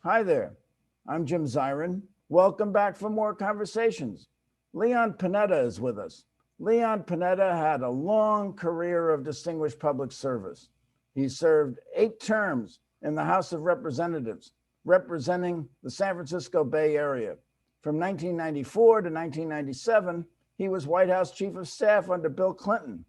Hi there, I'm Jim Zirin. Welcome back for more conversations. Leon Panetta is with us. Leon Panetta had a long career of distinguished public service. He served 8 terms in the House of Representatives, representing the San Francisco Bay Area. From 1994 to 1997, he was White House Chief of Staff under Bill Clinton.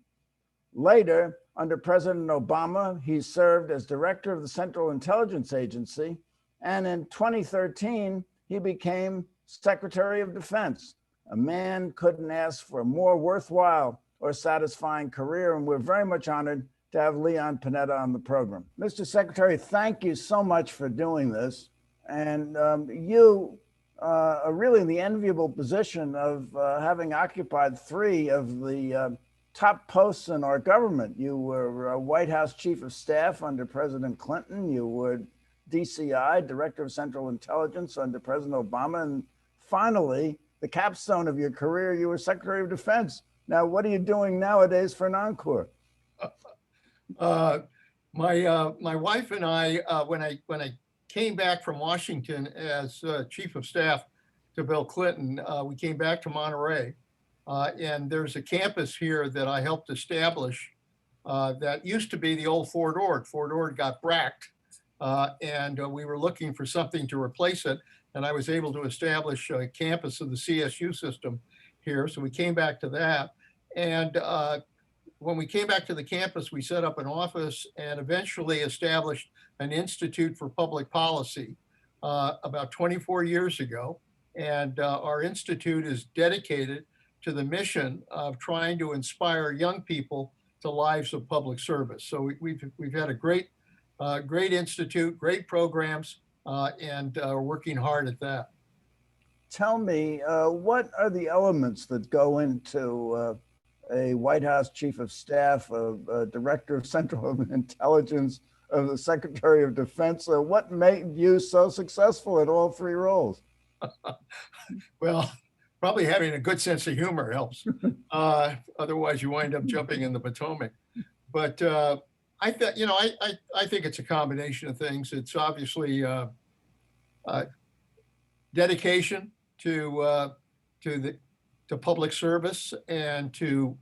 Later, under President Obama, he served as Director of the Central Intelligence Agency, and in 2013, he became Secretary of Defense. A man couldn't ask for a more worthwhile or satisfying career, and we're very much honored to have Leon Panetta on the program. Mr. Secretary, thank you so much for doing this. And you are really in the enviable position of having occupied 3 of the top posts in our government. You were White House Chief of Staff under President Clinton. You were DCI, Director of Central Intelligence under President Obama. And finally, the capstone of your career, you were Secretary of Defense. Now, what are you doing nowadays for an encore? My wife and I, when I came back from Washington as Chief of Staff to Bill Clinton, we came back to Monterey. And there's a campus here that I helped establish that used to be the old Fort Ord. Fort Ord got bracked, and we were looking for something to replace it. And I was able to establish a campus of the CSU system here. So we came back to that. And when we came back to the campus, we set up an office and eventually established an Institute for Public Policy about 24 years ago. And our institute is dedicated to the mission of trying to inspire young people to lives of public service. So we've had a great institute, great programs, and are working hard at that. Tell me, what are the elements that go into a White House Chief of Staff, a Director of Central Intelligence, of the Secretary of Defense? What made you so successful at all 3 roles? Well, probably having a good sense of humor helps. Otherwise, you wind up jumping in the Potomac. But I think it's a combination of things. It's obviously dedication to public service and to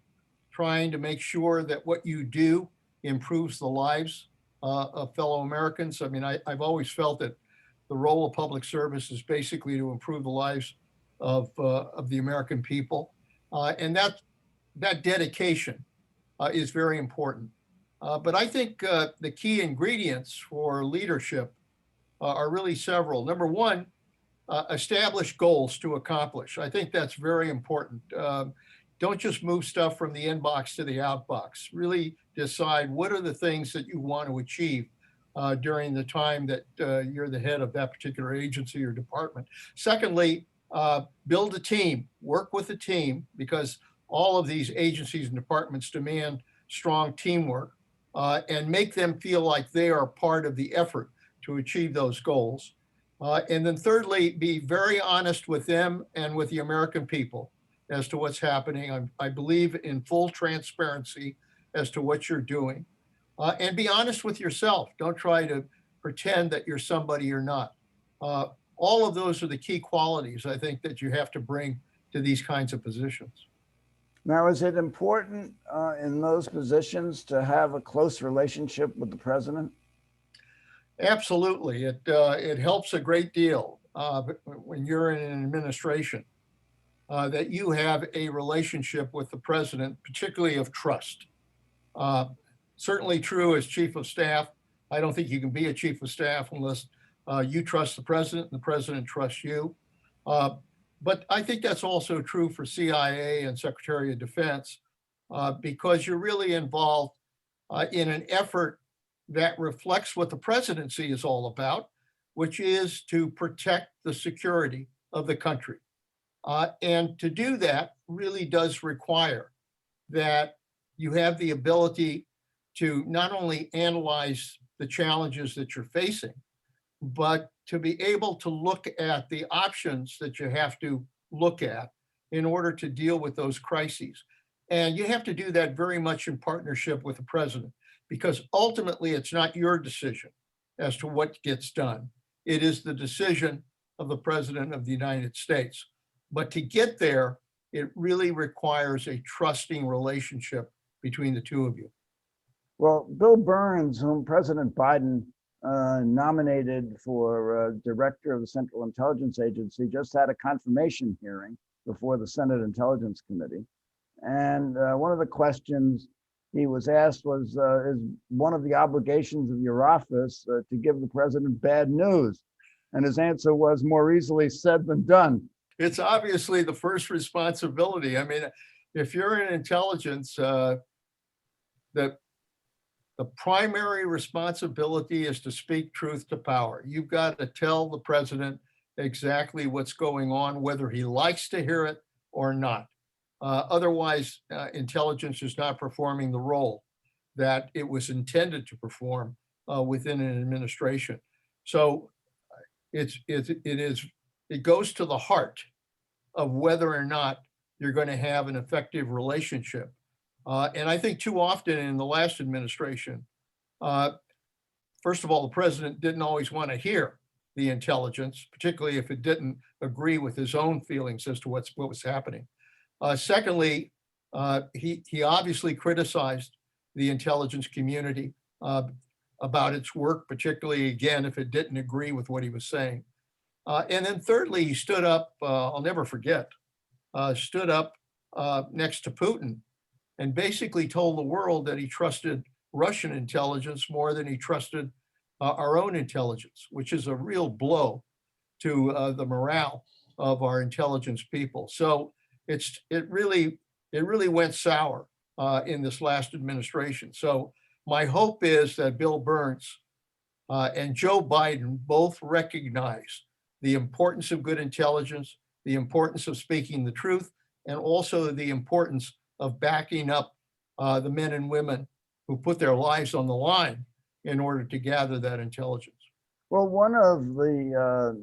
trying to make sure that what you do improves the lives of fellow Americans. I mean, I've always felt that the role of public service is basically to improve the lives of the American people, and that dedication is very important. But I think the key ingredients for leadership are really several. Number one, establish goals to accomplish. I think that's very important. Don't just move stuff from the inbox to the outbox. Really decide what are the things that you want to achieve during the time that you're the head of that particular agency or department. Secondly, build a team, work with a team, because all of these agencies and departments demand strong teamwork, and make them feel like they are part of the effort to achieve those goals. And then thirdly, be very honest with them and with the American people as to what's happening. I believe in full transparency as to what you're doing. And be honest with yourself. Don't try to pretend that you're somebody you're not. All of those are the key qualities, I think, that you have to bring to these kinds of positions. Now, is it important in those positions to have a close relationship with the president? Absolutely. It helps a great deal when you're in an administration that you have a relationship with the president, particularly of trust. Certainly true as chief of staff. I don't think you can be a chief of staff unless you trust the president and the president trusts you. But I think that's also true for CIA and Secretary of Defense because you're really involved in an effort that reflects what the presidency is all about, which is to protect the security of the country. And to do that really does require that you have the ability to not only analyze the challenges that you're facing, but to be able to look at the options that you have to look at in order to deal with those crises. And you have to do that very much in partnership with the president, because ultimately it's not your decision as to what gets done. It is the decision of the President of the United States. But to get there, it really requires a trusting relationship between the two of you. Well, Bill Burns, whom President Biden nominated for director of the Central Intelligence Agency, just had a confirmation hearing before the Senate Intelligence Committee. And one of the questions he was asked was, is one of the obligations of your office to give the president bad news? And his answer was, more easily said than done. It's obviously the first responsibility. I mean, if you're in intelligence, the primary responsibility is to speak truth to power. You've got to tell the president exactly what's going on, whether he likes to hear it or not. Otherwise, intelligence is not performing the role that it was intended to perform within an administration. So it goes to the heart of whether or not you're going to have an effective relationship. And I think too often in the last administration, first of all, the president didn't always want to hear the intelligence, particularly if it didn't agree with his own feelings as to what was happening. Secondly, he obviously criticized the intelligence community about its work, particularly, again, if it didn't agree with what he was saying. And then thirdly, he stood up, I'll never forget, stood up next to Putin and basically told the world that he trusted Russian intelligence more than he trusted our own intelligence, which is a real blow to the morale of our intelligence people. So it really went sour in this last administration. So my hope is that Bill Burns and Joe Biden both recognize the importance of good intelligence, the importance of speaking the truth, and also the importance of backing up the men and women who put their lives on the line in order to gather that intelligence. Well, one of the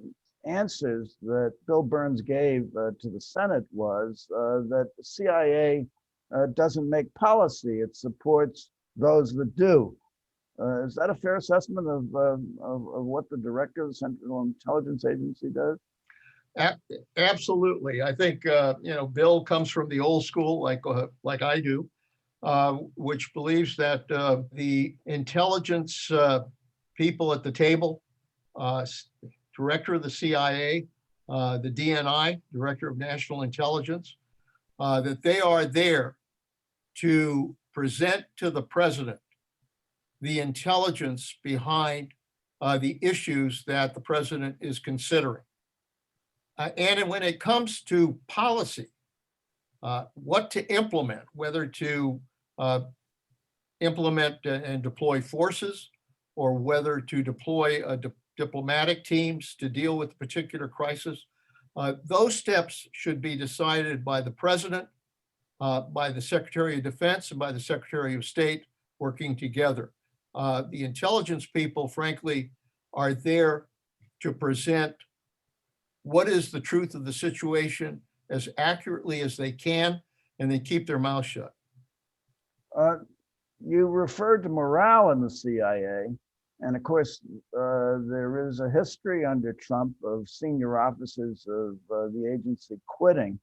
answers that Bill Burns gave to the Senate was that the CIA doesn't make policy, it supports those that do. Is that a fair assessment of what the director of the Central Intelligence Agency does? Absolutely. I think, Bill comes from the old school, like I do, which believes that the intelligence people at the table, director of the CIA, the DNI, director of national intelligence, that they are there to present to the president the intelligence behind the issues that the president is considering. And when it comes to policy, what to implement, whether to implement and deploy forces, or whether to deploy diplomatic teams to deal with a particular crisis, those steps should be decided by the president, by the Secretary of Defense, and by the Secretary of State working together. The intelligence people, frankly, are there to present what is the truth of the situation as accurately as they can, and they keep their mouth shut. You referred to morale in the CIA, and of course, there is a history under Trump of senior officers of the agency quitting.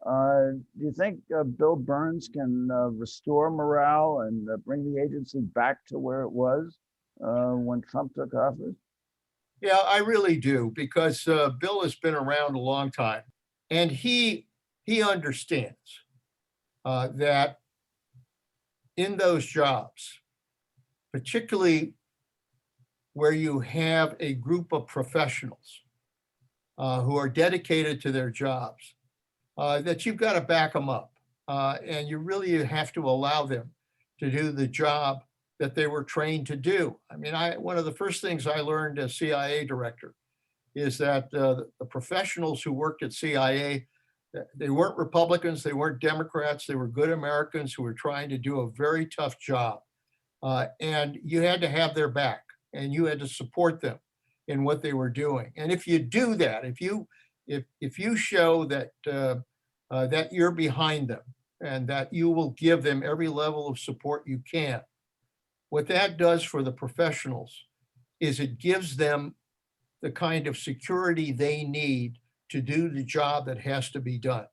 Do you think Bill Burns can restore morale and bring the agency back to where it was when Trump took office? Yeah, I really do, because Bill has been around a long time, and he understands that in those jobs, particularly where you have a group of professionals who are dedicated to their jobs, that you've got to back them up, and you really have to allow them to do the job that they were trained to do. I mean, one of the first things I learned as CIA director is that the professionals who worked at CIA, they weren't Republicans, they weren't Democrats, they were good Americans who were trying to do a very tough job. And you had to have their back, and you had to support them in what they were doing. And if you do that, if you show that that you're behind them and that you will give them every level of support you can, what that does for the professionals is it gives them the kind of security they need to do the job that has to be done.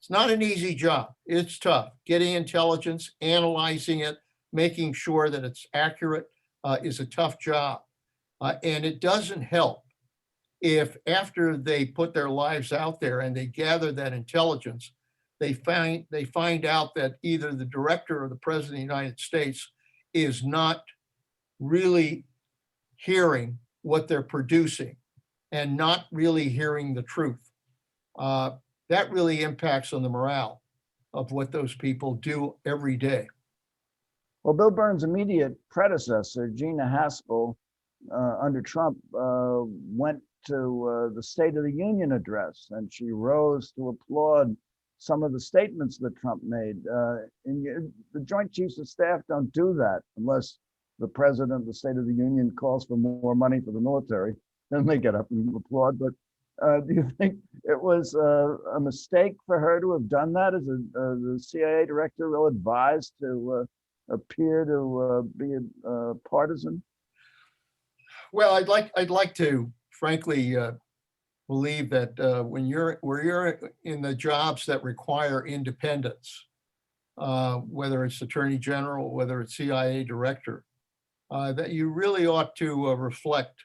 It's not an easy job. It's tough. Getting intelligence, analyzing it, making sure that it's accurate is a tough job. And it doesn't help if after they put their lives out there and they gather that intelligence, they find out that either the director or the president of the United States is not really hearing what they're producing and not really hearing the truth. That really impacts on the morale of what those people do every day. Well, Bill Burns' immediate predecessor, Gina Haspel, under Trump, went to the State of the Union address, and she rose to applaud some of the statements that Trump made. The Joint Chiefs of Staff don't do that unless the president of the State of the Union calls for more money for the military. Then they get up and applaud. But do you think it was a mistake for her to have done that? As the CIA director ill-advised to appear to be a partisan? Well, I'd like to frankly believe that when you're in the jobs that require independence, whether it's Attorney General, whether it's CIA director, that you really ought to reflect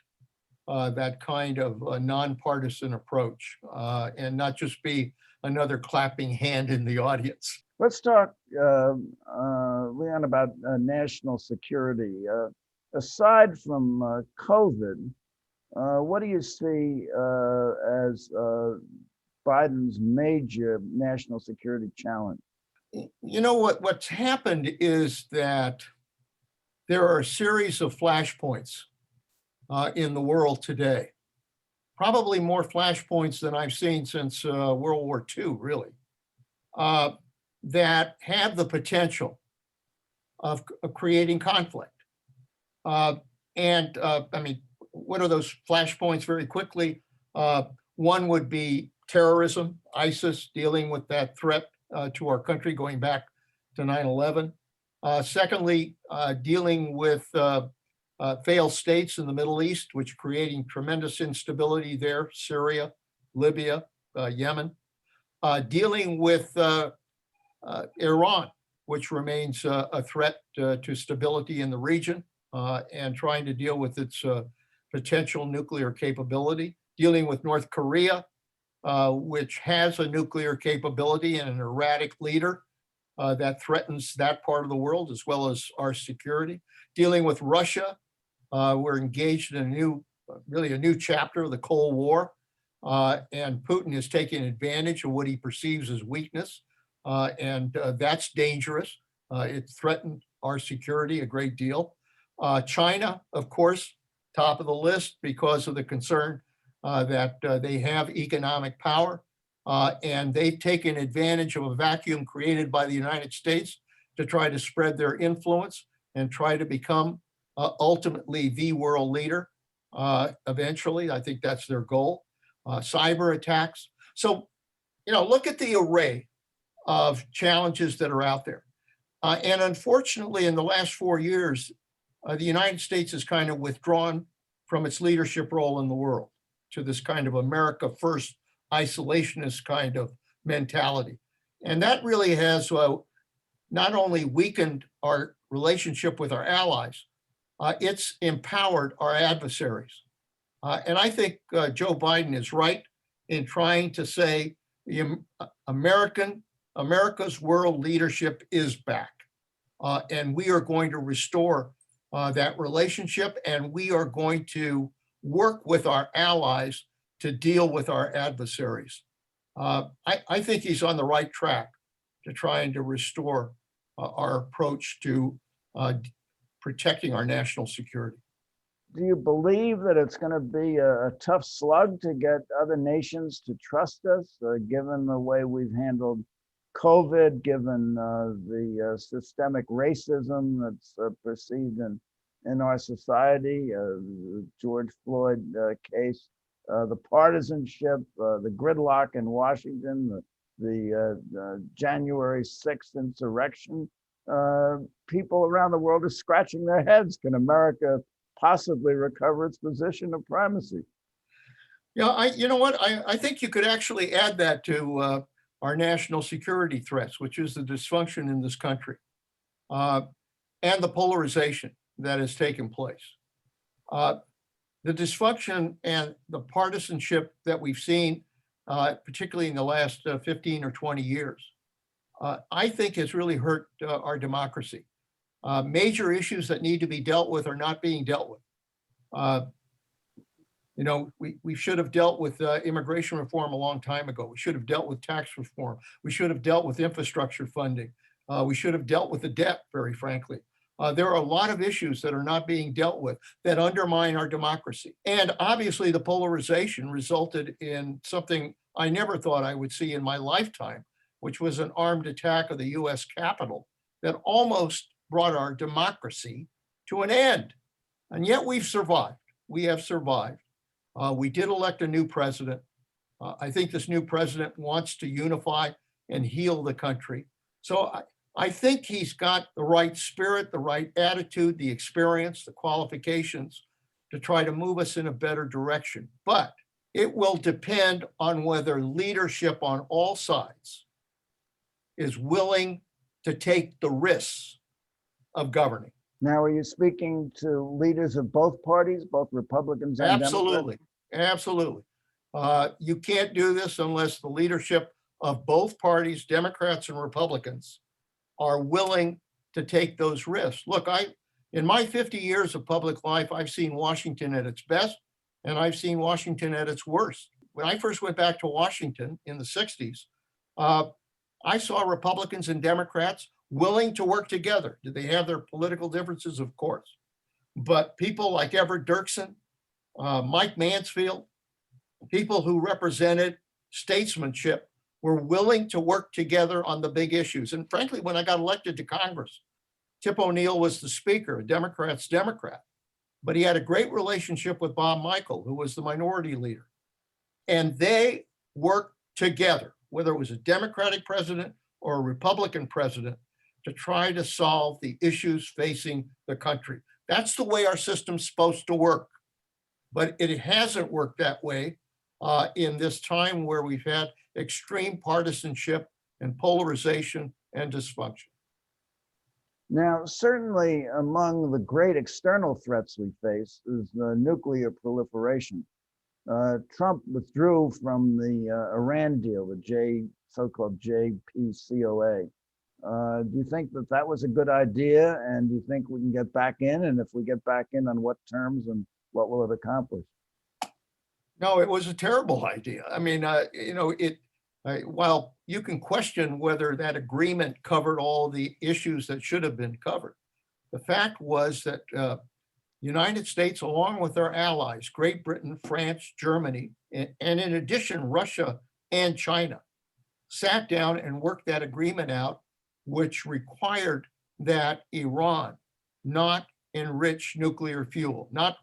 that kind of nonpartisan approach and not just be another clapping hand in the audience. Let's talk, Leon, about national security. Aside from COVID, what do you see as Biden's major national security challenge? You know what's happened is that there are a series of flashpoints in the world today, probably more flashpoints than I've seen since World War II, really, that have the potential of creating conflict. I mean, what are those flashpoints very quickly? One would be terrorism, ISIS, dealing with that threat to our country going back to 9/11. Secondly, dealing with failed states in the Middle East, which are creating tremendous instability there, Syria, Libya, Yemen. Dealing with Iran, which remains a threat to stability in the region, and trying to deal with its potential nuclear capability. Dealing with North Korea, which has a nuclear capability and an erratic leader that threatens that part of the world as well as our security. Dealing with Russia, we're engaged in a new chapter of the Cold War, and Putin is taking advantage of what he perceives as weakness, and that's dangerous. It threatened our security a great deal. China, of course, top of the list because of the concern that they have economic power, and they've taken advantage of a vacuum created by the United States to try to spread their influence and try to become ultimately the world leader. Eventually, I think that's their goal. Cyber attacks. So, look at the array of challenges that are out there. And unfortunately, in the last 4 years, the United States has kind of withdrawn from its leadership role in the world to this kind of America first isolationist kind of mentality. And that really has not only weakened our relationship with our allies, it's empowered our adversaries. And I think Joe Biden is right in trying to say America's world leadership is back. And we are going to restore that relationship, and we are going to work with our allies to deal with our adversaries. I think he's on the right track to trying to restore our approach to protecting our national security. Do you believe that it's going to be a tough slug to get other nations to trust us, given the way we've handled COVID, given the systemic racism that's perceived in our society, the George Floyd case, the partisanship, the gridlock in Washington, the January 6th insurrection? People around the world are scratching their heads. Can America possibly recover its position of primacy? Yeah, you know what? I think you could actually add that to our national security threats, which is the dysfunction in this country uh, and the polarization that has taken place. Uh, the dysfunction and the partisanship that we've seen, particularly in the last 15 or 20 years, I think has really hurt our democracy. Major issues that need to be dealt with are not being dealt with. Uh, we should have dealt with immigration reform a long time ago. We should have dealt with tax reform. We should have dealt with infrastructure funding. We should have dealt with the debt, very frankly. There are a lot of issues that are not being dealt with that undermine our democracy. And obviously, the polarization resulted in something I never thought I would see in my lifetime, which was an armed attack of the US Capitol that almost brought our democracy to an end. And yet we've survived. We have survived. We did elect a new president. I think this new president wants to unify and heal the country. So I think he's got the right spirit, the right attitude, the experience, the qualifications to try to move us in a better direction. But it will depend on whether leadership on all sides is willing to take the risks of governing. Now, are you speaking to leaders of both parties, both Republicans and Absolutely. Democrats? Absolutely. You can't do this unless the leadership of both parties, Democrats and Republicans, are willing to take those risks. Look, in my 50 years of public life, I've seen Washington at its best, and I've seen Washington at its worst. When I first went back to Washington in the 60s, I saw Republicans and Democrats willing to work together. Did they have their political differences? Of course. But people like Everett Dirksen, Mike Mansfield, people who represented statesmanship were willing to work together on the big issues. And frankly, when I got elected to Congress, Tip O'Neill was the speaker, a Democrat's Democrat, but he had a great relationship with Bob Michel, who was the minority leader. And they worked together, whether it was a Democratic president or a Republican president, to try to solve the issues facing the country. That's the way our system's supposed to work. But it hasn't worked that way in this time where we've had extreme partisanship and polarization and dysfunction. Now, certainly among the great external threats we face is the nuclear proliferation. Trump withdrew from the Iran deal, the so-called JCPOA. Do you think that that was a good idea? And do you think we can get back in? And if we get back in, on what terms and what will it accomplish? No, it was a terrible idea. I mean, while you can question whether that agreement covered all the issues that should have been covered, the fact was that United States, along with our allies, Great Britain, France, Germany, and in addition, Russia and China, sat down and worked that agreement out, which required that Iran not enrich nuclear fuel, not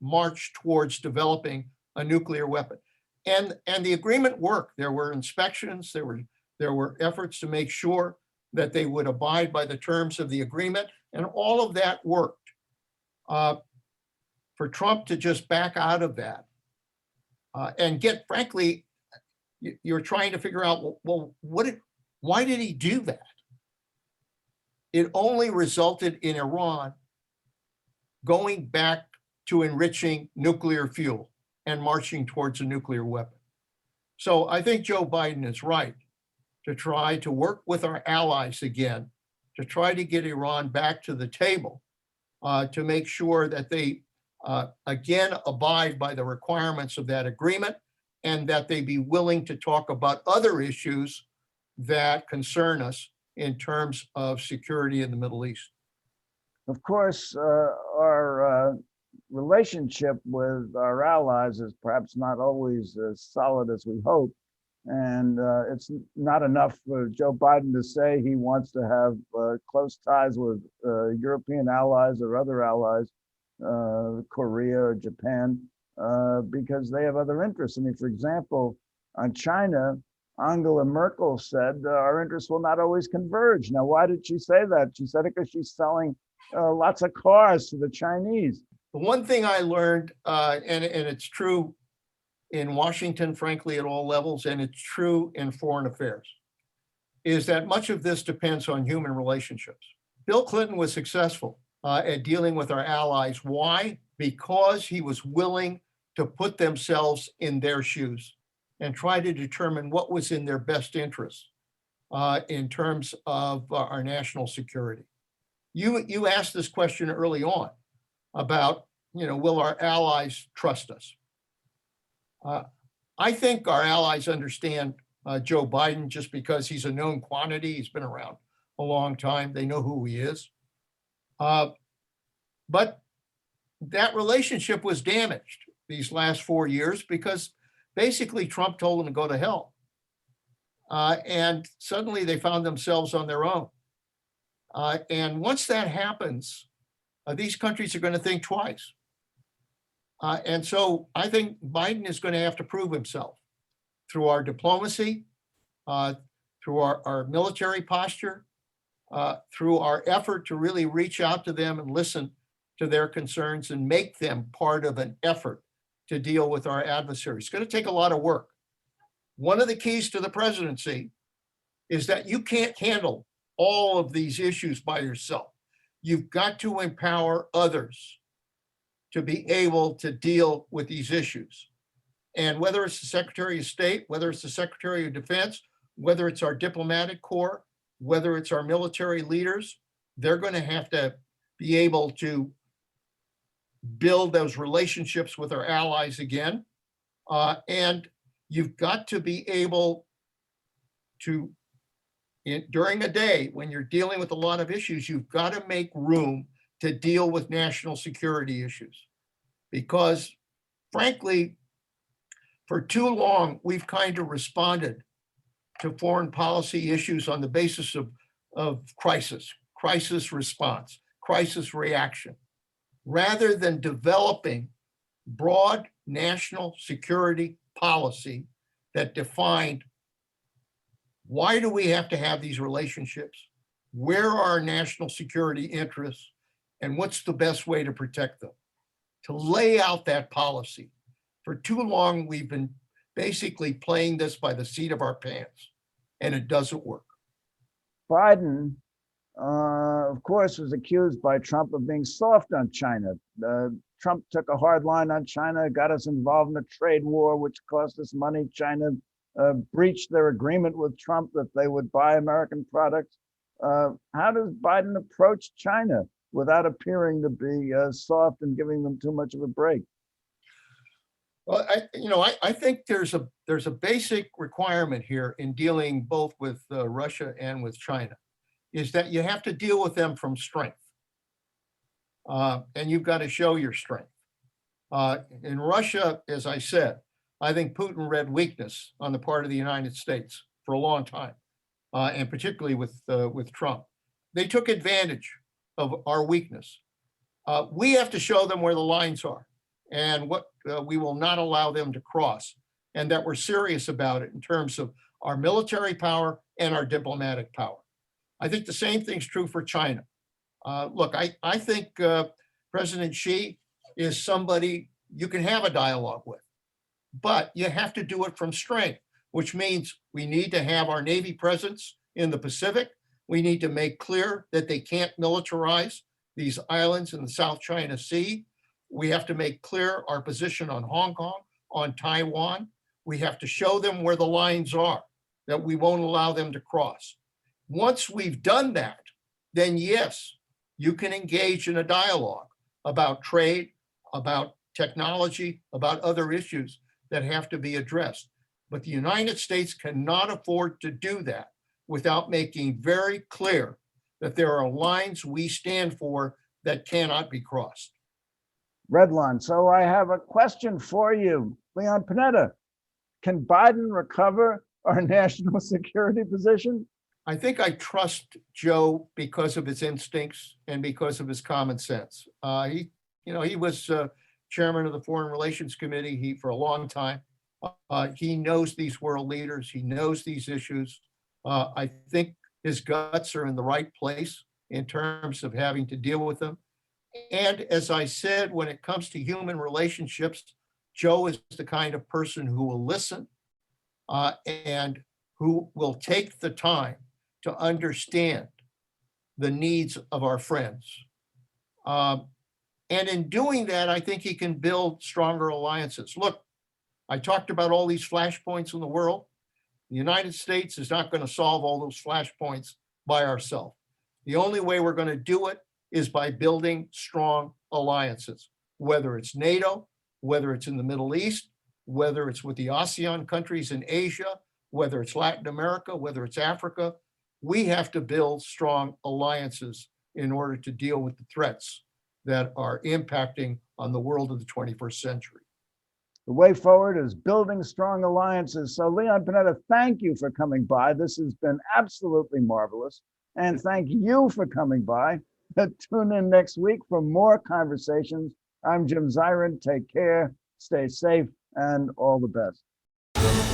march towards developing a nuclear weapon. And the agreement worked. There were inspections, there were efforts to make sure that they would abide by the terms of the agreement, and all of that worked. For Trump to just back out of that and frankly, you're trying to figure out, well, why did he do that? It only resulted in Iran going back to enriching nuclear fuel and marching towards a nuclear weapon. So I think Joe Biden is right to try to work with our allies again, to try to get Iran back to the table, to make sure that they again abide by the requirements of that agreement, and that they be willing to talk about other issues that concern us in terms of security in the Middle East. Of course, our relationship with our allies is perhaps not always as solid as we hope. And it's not enough for Joe Biden to say he wants to have close ties with European allies or other allies, Korea or Japan, because they have other interests. I mean, for example, on China, Angela Merkel said our interests will not always converge. Now, why did she say that? She said it because she's selling lots of cars to the Chinese. The one thing I learned, and it's true in Washington, frankly, at all levels, and it's true in foreign affairs, is that much of this depends on human relationships. Bill Clinton was successful at dealing with our allies. Why? Because he was willing to put themselves in their shoes and try to determine what was in their best interest in terms of our national security. You asked this question early on about, will our allies trust us? I think our allies understand Joe Biden just because he's a known quantity. He's been around a long time. They know who he is. But that relationship was damaged these last 4 years because basically Trump told them to go to hell. And suddenly they found themselves on their own. And once that happens, these countries are going to think twice. And so I think Biden is going to have to prove himself through our diplomacy, through our military posture, through our effort to really reach out to them and listen to their concerns and make them part of an effort to deal with our adversaries. It's going to take a lot of work. One of the keys to the presidency is that you can't handle all of these issues by yourself. You've got to empower others to be able to deal with these issues. And whether it's the Secretary of State, whether it's the Secretary of Defense, whether it's our diplomatic corps, whether it's our military leaders, they're going to have to be able to build those relationships with our allies again. And you've got to be able to, during a day when you're dealing with a lot of issues, you've got to make room to deal with national security issues. Because frankly, for too long, we've kind of responded to foreign policy issues on the basis of crisis response, crisis reaction, rather than developing broad national security policy that defined why do we have to have these relationships, where are our national security interests, and what's the best way to protect them. To lay out that policy. For too long, we've been basically playing this by the seat of our pants, and it doesn't work. Biden, of course, was accused by Trump of being soft on China. Trump took a hard line on China, got us involved in a trade war, which cost us money. China breached their agreement with Trump that they would buy American products. How does Biden approach China without appearing to be soft and giving them too much of a break? Well, I think there's a basic requirement here in dealing both with Russia and with China, is that you have to deal with them from strength. And you've got to show your strength. In Russia, as I said, I think Putin read weakness on the part of the United States for a long time, and particularly with Trump. They took advantage of our weakness. We have to show them where the lines are and what we will not allow them to cross, and that we're serious about it in terms of our military power and our diplomatic power. I think the same thing's true for China. Look, I think President Xi is somebody you can have a dialogue with, but you have to do it from strength, which means we need to have our Navy presence in the Pacific. We need to make clear that they can't militarize these islands in the South China Sea. We have to make clear our position on Hong Kong, on Taiwan. We have to show them where the lines are, that we won't allow them to cross. Once we've done that, then yes, you can engage in a dialogue about trade, about technology, about other issues that have to be addressed. But the United States cannot afford to do that without making very clear that there are lines we stand for that cannot be crossed. Red line. So I have a question for you, Leon Panetta. Can Biden recover our national security position? I think I trust Joe because of his instincts and because of his common sense. He was chairman of the Foreign Relations Committee for a long time. He knows these world leaders. He knows these issues. I think his guts are in the right place in terms of having to deal with them. And as I said, when it comes to human relationships, Joe is the kind of person who will listen and who will take the time to understand the needs of our friends. And in doing that, I think he can build stronger alliances. Look, I talked about all these flashpoints in the world. The United States is not going to solve all those flashpoints by ourselves. The only way we're going to do it is by building strong alliances, whether it's NATO, whether it's in the Middle East, whether it's with the ASEAN countries in Asia, whether it's Latin America, whether it's Africa. We have to build strong alliances in order to deal with the threats that are impacting on the world of the 21st century. The way forward is building strong alliances. So Leon Panetta, thank you for coming by. This has been absolutely marvelous. And thank you for coming by. Tune in next week for more conversations. I'm Jim Zirin. Take care, stay safe, and all the best.